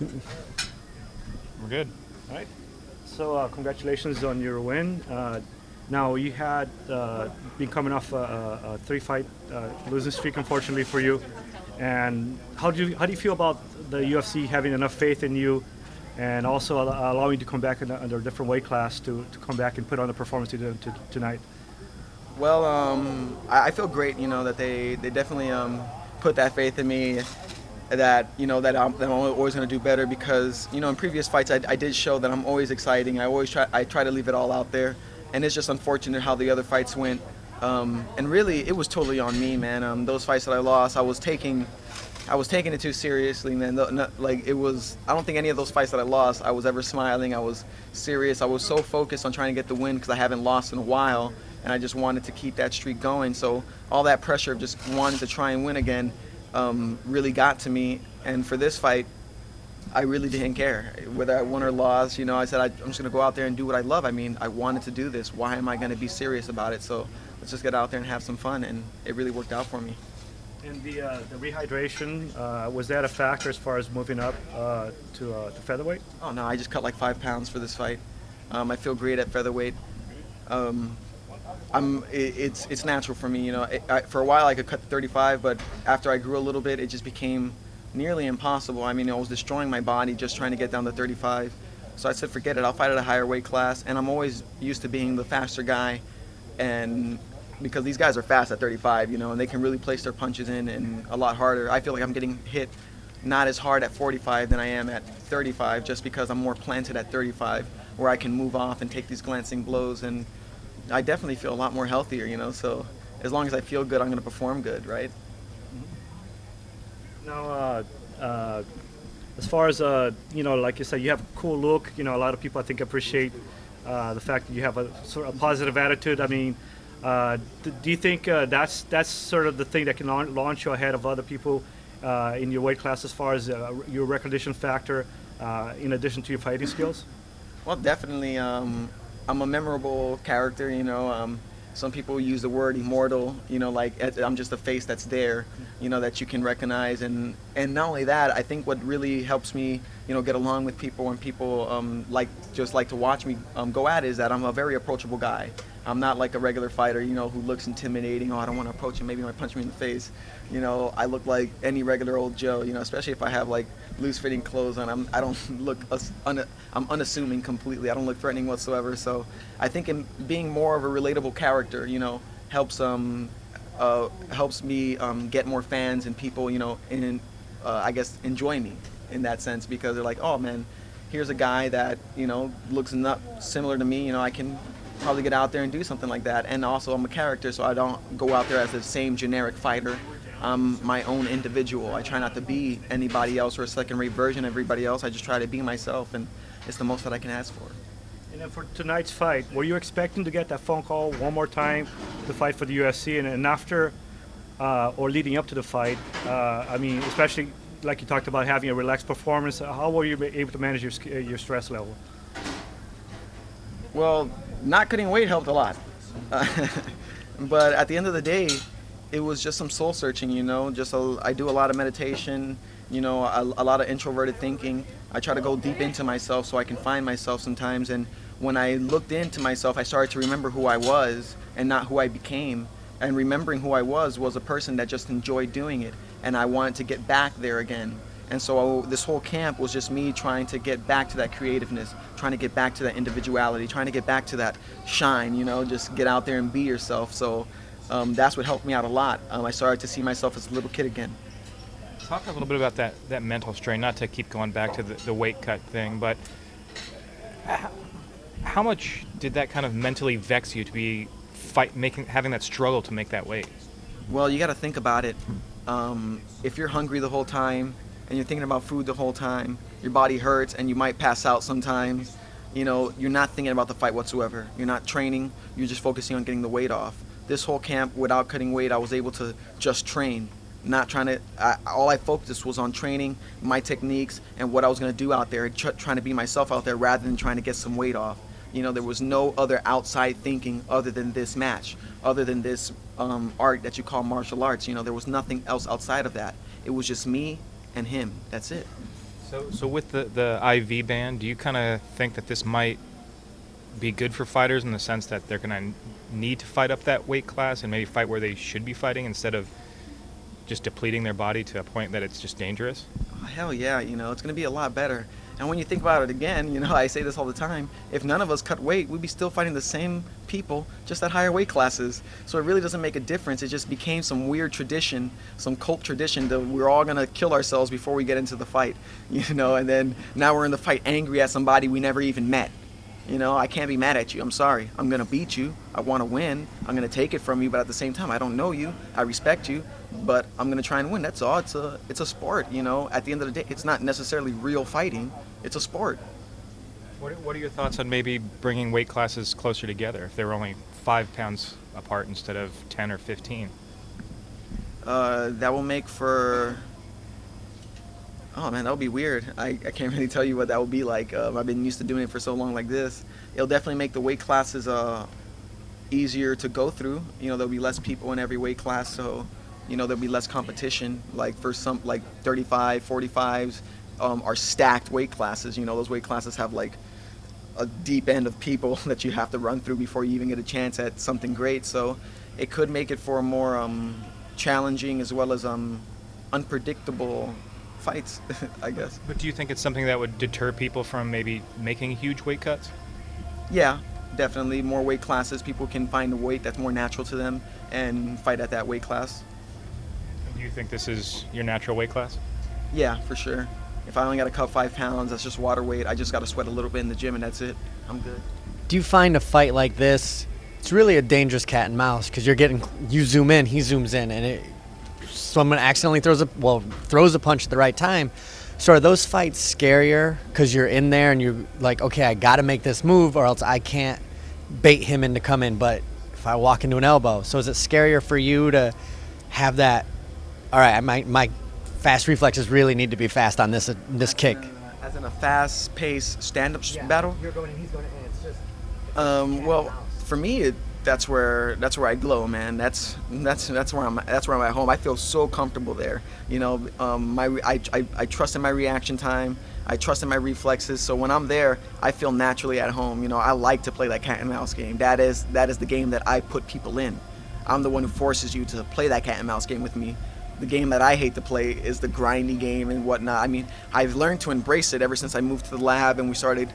We're good. All right. So congratulations on your win. Now you had been coming off a three-fight losing streak, unfortunately for you. And how do you feel about the UFC having enough faith in you, and also allowing you to come back under a different weight class to come back and put on the performance you did tonight? Well, I feel great, that they definitely put that faith in me, that that I'm always going to do better, because in previous fights I did show that I'm always exciting. I try to leave it all out there, and it's just unfortunate how the other fights went. And really, it was totally on me, man. Those fights that I lost, I was taking it too seriously, man. Like, it was. I don't think any of those fights that I lost, I was ever smiling. I was serious. I was so focused on trying to get the win because I haven't lost in a while, and I just wanted to keep that streak going. So all that pressure of just wanting to try and win again really got to me. And for this fight, I really didn't care whether I won or lost. I said I'm just gonna go out there and do what I love. I mean, I wanted to do this. Why am I gonna be serious about it? So let's just get out there and have some fun. And it really worked out for me. And the rehydration, was that a factor as far as moving up to featherweight? Oh no, I just cut like 5 pounds for this fight. I feel great at featherweight. Um, it's natural for me. For a while I could cut to 35, but after I grew a little bit, it just became nearly impossible. I mean, I was destroying my body just trying to get down to 35. So I said, forget it. I'll fight at a higher weight class, and I'm always used to being the faster guy, and because these guys are fast at 35, and they can really place their punches in and a lot harder. I feel like I'm getting hit not as hard at 45 than I am at 35, just because I'm more planted at 35, where I can move off and take these glancing blows, and I definitely feel a lot more healthier. So as long as I feel good, I'm going to perform good, right? Now, as far as like you said, you have a cool look. A lot of people I think appreciate the fact that you have a sort of positive attitude. I mean, do you think that's sort of the thing that can launch you ahead of other people in your weight class, as far as your recognition factor, in addition to your fighting skills? Well, definitely. I'm a memorable character. Some people use the word immortal. Like, I'm just a face that's there. That you can recognize, and not only that, I think what really helps me, get along with people, and people like to watch me go at it, is that I'm a very approachable guy. I'm not like a regular fighter, who looks intimidating. Oh, I don't want to approach him. Maybe he might punch me in the face. I look like any regular old Joe. Especially if I have like loose-fitting clothes on. I don't look. I'm unassuming completely. I don't look threatening whatsoever. So I think in being more of a relatable character, helps helps me get more fans and people, and I guess enjoy me in that sense, because they're like, oh man, here's a guy that looks not similar to me. I can probably get out there and do something like that. And also, I'm a character, so I don't go out there as the same generic fighter. I'm my own individual. I try not to be anybody else or a second-rate version of everybody else. I just try to be myself, and it's the most that I can ask for. And then for tonight's fight, were you expecting to get that phone call one more time to fight for the UFC? And after or leading up to the fight, I mean, especially like you talked about having a relaxed performance, how were you able to manage your stress level? Well, not cutting weight helped a lot. But at the end of the day, it was just some soul searching, I do a lot of meditation, a lot of introverted thinking. I try to go deep into myself so I can find myself sometimes. And when I looked into myself, I started to remember who I was and not who I became. And remembering who I was a person that just enjoyed doing it. And I wanted to get back there again. And so this whole camp was just me trying to get back to that creativeness, trying to get back to that individuality, trying to get back to that shine, just get out there and be yourself. So that's what helped me out a lot. I started to see myself as a little kid again. Talk a little bit about that mental strain, not to keep going back to the weight cut thing, but how much did that kind of mentally vex you to be having that struggle to make that weight? Well, you got to think about it. If you're hungry the whole time and you're thinking about food the whole time, your body hurts and you might pass out sometimes. You're not thinking about the fight whatsoever. You're not training. You're just focusing on getting the weight off. This whole camp, without cutting weight, I was able to just train. Not trying to. All I focused was on training, my techniques, and what I was going to do out there, trying to be myself out there rather than trying to get some weight off. There was no other outside thinking other than this match, other than this art that you call martial arts. There was nothing else outside of that. It was just me and him. That's it. So with the IV ban, do you kind of think that this might be good for fighters in the sense that they're going to need to fight up that weight class and maybe fight where they should be fighting instead of just depleting their body to a point that it's just dangerous? Oh, hell yeah, it's going to be a lot better. And when you think about it again, I say this all the time, if none of us cut weight, we'd be still fighting the same people, just at higher weight classes. So it really doesn't make a difference. It just became some weird tradition, some cult tradition that we're all going to kill ourselves before we get into the fight, and then now we're in the fight angry at somebody we never even met. I can't be mad at you. I'm sorry. I'm going to beat you. I want to win. I'm going to take it from you, but at the same time, I don't know you. I respect you, but I'm going to try and win. That's all. It's a sport, At the end of the day, it's not necessarily real fighting. It's a sport. What are your thoughts on maybe bringing weight classes closer together if they were only 5 pounds apart instead of 10 or 15? That will make for... Oh man, that would be weird. I can't really tell you what that would be like. I've been used to doing it for so long like this. It'll definitely make the weight classes easier to go through. There'll be less people in every weight class, so there'll be less competition. Like for some, like 35, 45s are stacked weight classes. Those weight classes have like a deep end of people that you have to run through before you even get a chance at something great. So it could make it for a more challenging as well as unpredictable fights, I guess. But do you think it's something that would deter people from maybe making huge weight cuts? Yeah, definitely. More weight classes, people can find a weight that's more natural to them and fight at that weight class. Do you think this is your natural weight class? Yeah, for sure. If I only got to cut 5 pounds, that's just water weight. I just got to sweat a little bit in the gym and that's it. I'm good. Do you find a fight like this, it's really a dangerous cat and mouse because you zoom in, he zooms in, and someone accidentally throws a punch at the right time. So are those fights scarier because you're in there and you're like, okay, I got to make this move or else I can't bait him into coming, but if I walk into an elbow. So is it scarier for you to have that, all right, my fast reflexes really need to be fast on this kick? As in a fast-paced stand-up battle? You're going and he's going and it's just... Well, for me, that's where I glow, man. That's where I'm at home. I feel so comfortable there. I trust in my reaction time. I trust in my reflexes. So when I'm there, I feel naturally at home. I like to play that cat and mouse game. That is the game that I put people in. I'm the one who forces you to play that cat and mouse game with me. The game that I hate to play is the grindy game and whatnot. I mean, I've learned to embrace it ever since I moved to the lab and we started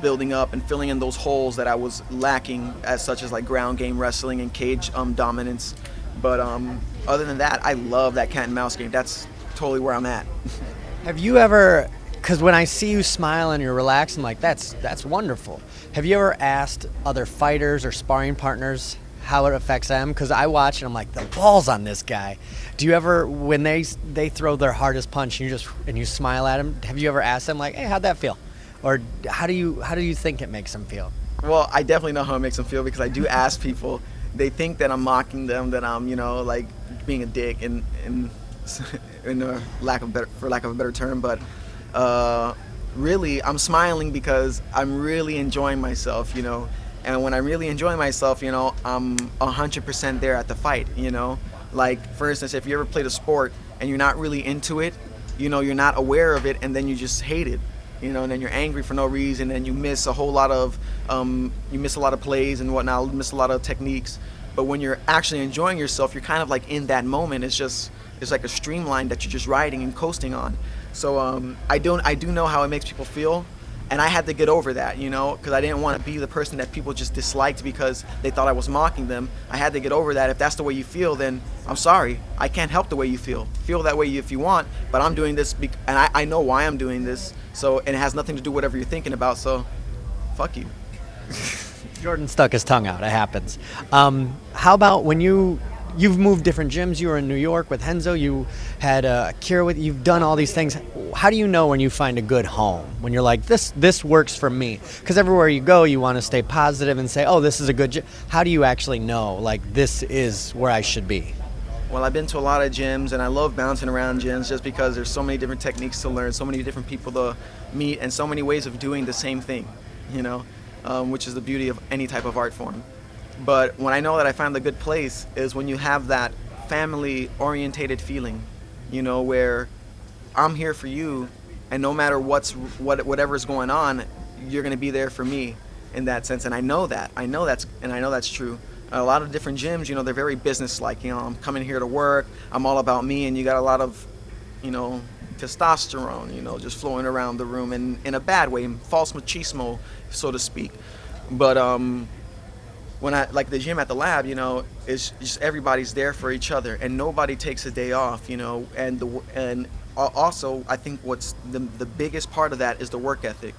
building up and filling in those holes that I was lacking, as such as like ground game wrestling and cage dominance. But other than that, I love that cat and mouse game. That's totally where I'm at. Have you ever, because when I see you smile and you're relaxed, I'm like, that's wonderful. Have you ever asked other fighters or sparring partners how it affects them? Because I watch and I'm like, the balls on this guy. Do you ever, when they throw their hardest punch and you smile at them, have you ever asked them like, hey, how'd that feel? Or how do you think it makes them feel? Well, I definitely know how it makes them feel because I do ask people. They think that I'm mocking them, that I'm, like being a dick in lack of a better term, but really I'm smiling because I'm really enjoying myself, And when I'm really enjoying myself, I'm 100% there at the fight, Like, for instance, if you ever played a sport and you're not really into it, you're not aware of it, and then you just hate it, and then you're angry for no reason, and you miss a whole lot of, plays and whatnot, miss a lot of techniques. But when you're actually enjoying yourself, you're kind of like in that moment. It's like a streamline that you're just riding and coasting on. So I do know how it makes people feel. And I had to get over that, because I didn't want to be the person that people just disliked because they thought I was mocking them. I had to get over that. If that's the way you feel, then I'm sorry. I can't help the way you feel. Feel that way if you want, but I'm doing this, and I know why I'm doing this, and it has nothing to do with whatever you're thinking about, so fuck you. Jordan stuck his tongue out. It happens. How about when you've moved different gyms? You were in New York with Henzo. You had Kira you've done all these things. How do you know when you find a good home? When you're like, this works for me? Because everywhere you go, you want to stay positive and say, oh, this is a good gym. How do you actually know, like, this is where I should be? Well, I've been to a lot of gyms, and I love bouncing around gyms just because there's so many different techniques to learn, so many different people to meet, and so many ways of doing the same thing, which is the beauty of any type of art form. But when I know that I found a good place is when you have that family-orientated feeling, where I'm here for you and no matter whatever's going on, you're going to be there for me in that sense. And I know that's true. A lot of different gyms, they're very business-like. I'm coming here to work. I'm all about me, and you got a lot of, testosterone, just flowing around the room, and in a bad way, false machismo, so to speak. But when I like the gym at the lab, it's just everybody's there for each other, and nobody takes a day off, and also I think what's the biggest part of that is the work ethic.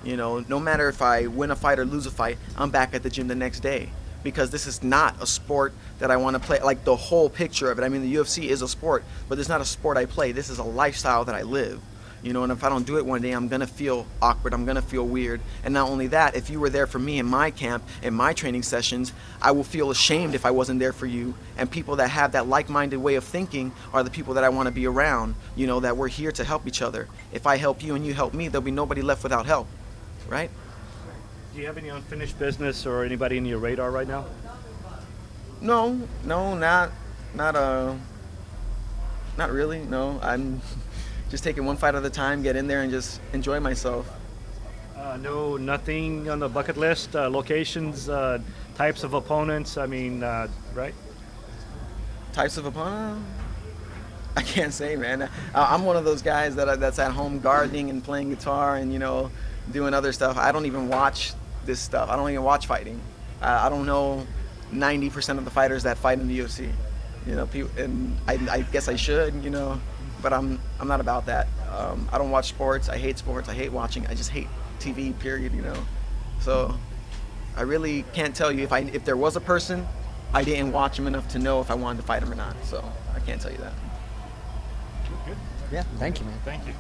No matter if I win a fight or lose a fight, I'm back at the gym the next day, because this is not a sport that I want to play, like the whole picture of it. I mean, the UFC is a sport, but it's not a sport I play. This is a lifestyle that I live. And if I don't do it one day, I'm going to feel awkward. I'm going to feel weird. And not only that, if you were there for me in my camp, in my training sessions, I will feel ashamed if I wasn't there for you. And people that have that like-minded way of thinking are the people that I want to be around, that we're here to help each other. If I help you and you help me, there'll be nobody left without help, right? Do you have any unfinished business or anybody in your radar right now? No, not really. No, I'm just taking one fight at a time, get in there and just enjoy myself. No, nothing on the bucket list. Locations, types of opponents. I mean, right? Types of opponent? I can't say, man. I'm one of those guys that's at home gardening and playing guitar and doing other stuff. I don't even watch this stuff. I don't even watch fighting. I don't know 90% of the fighters that fight in the UFC. People, and I guess I should, but I'm not about that. I don't watch sports. I hate sports. I hate watching. I just hate TV, period, So I really can't tell you if there was a person, I didn't watch him enough to know if I wanted to fight him or not. So I can't tell you that. Good. Yeah, thank you, man. Thank you.